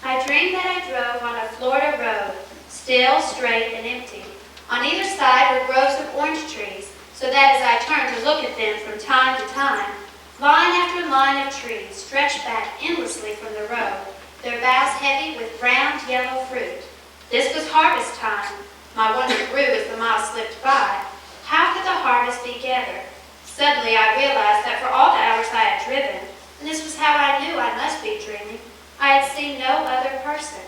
I dreamed that I drove on a Florida road, still, straight, and empty. On either side were groves of orange trees, so that as I turned to look at them from time to time, line after line of trees stretched back endlessly from the road, their boughs heavy with round yellow fruit. This was harvest time. My wonder grew as the miles slipped by. How could the harvest be gathered? Suddenly I realized that for all the hours I had driven, and this was how I knew I must be dreaming, I had seen no other person.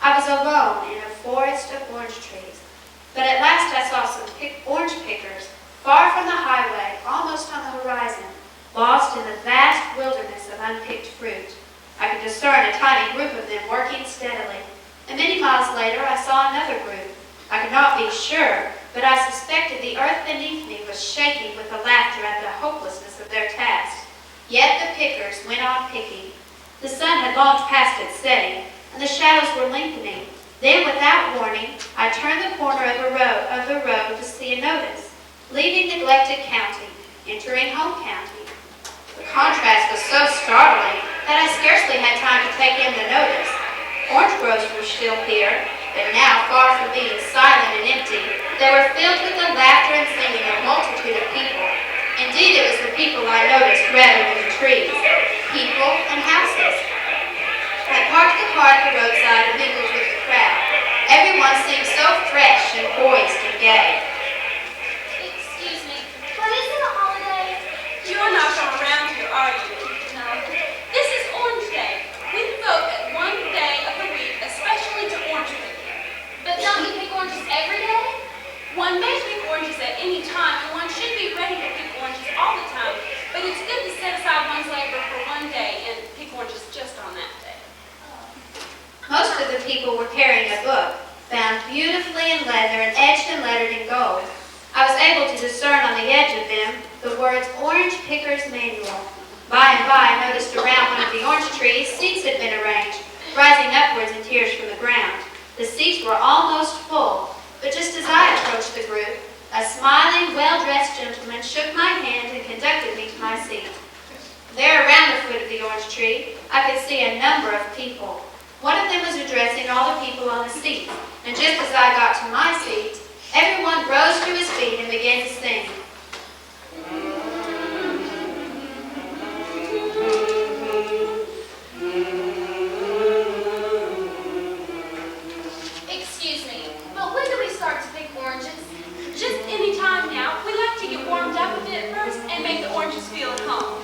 I was alone in a forest of orange trees. But at last I saw some orange pickers, far from the highway, almost on the horizon, lost in the vast wilderness of unpicked fruit. I could discern a tiny group of them working steadily, and many miles later I saw another group. I could not be sure, but I suspected the earth beneath me was shaking with the laughter at the hopelessness of their task. Yet the pickers went on picking. The sun had long past its setting, and the shadows were lengthening. Then, without warning, I turned the corner of the road to see a notice, leaving neglected county, entering home county. The contrast was so startling that I scarcely had time to take in the notice. Orange groves were still here, but now, far from being silent and empty, they were filled with the laughter and singing of a multitude of people. Indeed, it was the people I noticed rather than the trees, people and houses. I parked the car at the roadside and mingled with the crowd. Everyone seemed so fresh and poised and gay. Excuse me, but isn't it a holiday? You're not from around here, are you? No. This is Orange Day. We devote one day of the week especially to orange picking. But don't you pick oranges every day? One may pick oranges at any time, and one should be ready to pick oranges all the time. But it's good to set aside one's labor for one day and pick oranges just on that day. Most of the people were carrying a book, bound beautifully in leather and edged and lettered in gold. I was able to discern on the edge of them the words Orange Picker's Manual. By and by, I noticed around one of the orange trees, seats had been arranged, rising upwards in tiers from the ground. The seats were almost full, but just as I approached the group, a smiling, well-dressed gentleman shook my hand and conducted me to my seat. There, around the foot of the orange tree, I could see a number of people. One of them was addressing all the people on the seat, and just as I got to my seat, everyone rose to his feet and began to sing. Excuse me, but when do we start to pick oranges? Just any time now. We like to get warmed up a bit first and make the oranges feel at home.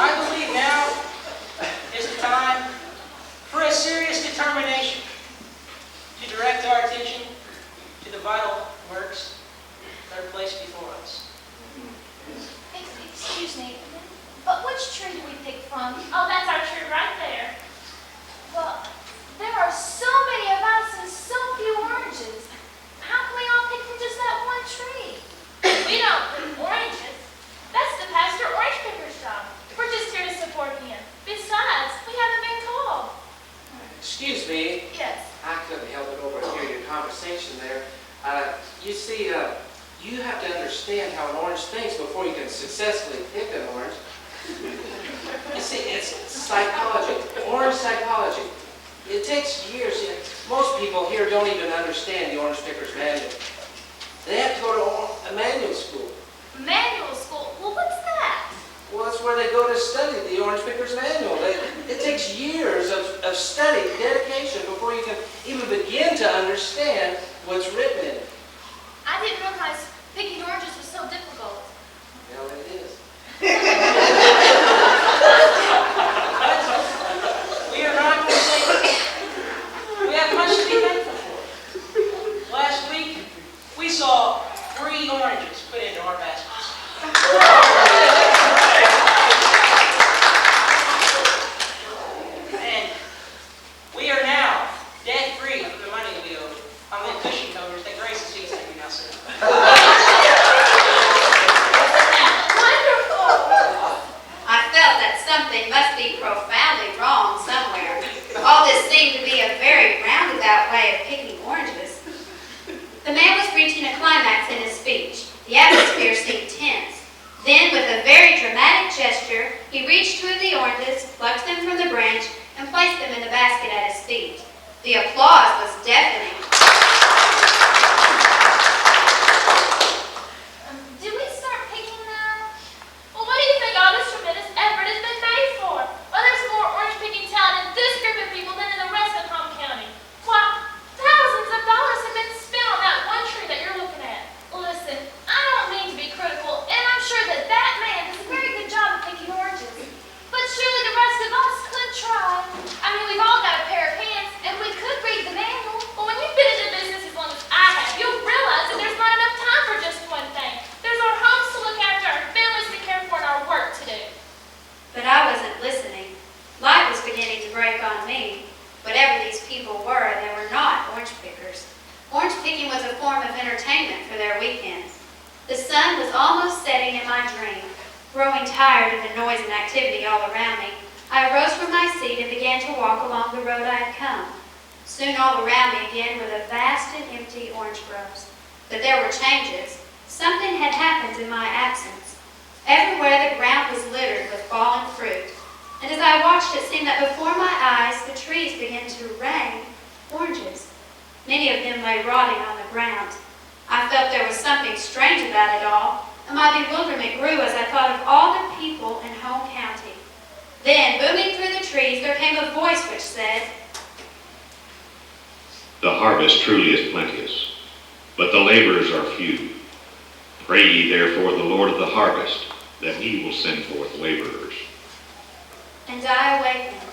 I believe now is the time for a serious determination to direct our attention to the vital works that are placed before us. Excuse me, but which tree do we pick from? Oh, that's our tree right there. But there are so many of us and so few oranges. How can we all pick from just that one tree? We don't pick oranges. That's the Pastor Orange Picker's job. We're just here to support him. Besides, we haven't been called. Excuse me, Yes. I couldn't help but overhear your conversation there. You see, you have to understand how an orange thinks before you can successfully pick an orange. You see, it's psychology, orange psychology. It takes years. Most people here don't even understand the Orange Picker's Manual. They have to go to a manual school. Manual school? Well, what's that? Well, that's where they go to study the Orange Picker's Manual. It takes years of study, dedication, before you can even begin to understand what's written in it. I didn't realize picking oranges was so difficult. Well, it is. We are not mistaken. We have much to be thankful for. Last week, we saw 3 oranges put into our baskets. And we are now debt-free of the money we owe on the cushion of way of picking oranges. The man was reaching a climax in his speech. The atmosphere seemed tense. Then, with a very dramatic gesture, he reached through the oranges, plucked them from the branch, and placed them in the basket at his feet. The applause was deafening. Do we start picking now? Well, what do you think all this tremendous effort has been made for? Well, there's more orange picking talent in this group of people than in the rest of Home County. Why, thousands of dollars have been spent on that one tree that you're looking at. Listen, I don't mean to be critical, and I'm sure that that man does a very good job of picking oranges. But surely the rest of us could try. I mean, we've all got a pair of hands, and we could read the manual. But when you've been in the business as long as I have, you'll realize that there's not enough time for just one thing. There's our homes to look after, our families to care for, and our work to do. But I wasn't listening. Light was beginning to break on me. Whatever these people were, they were not orange pickers. Orange picking was a form of entertainment for their weekends. The sun was almost setting in my dream. Growing tired of the noise and activity all around me, I arose from my seat and began to walk along the road I had come. Soon all around me again were the vast and empty orange groves. But there were changes. Something had happened in my absence. Everywhere the ground was littered with fallen fruit. And as I watched, it seemed that before my eyes the trees began to rain oranges. Many of them lay rotting on the ground. I felt there was something strange about it all, and my bewilderment grew as I thought of all the people in Home County. Then, booming through the trees, there came a voice which said, "The harvest truly is plenteous, but the laborers are few. Pray ye therefore the Lord of the harvest, that he will send forth laborers." And I awakened.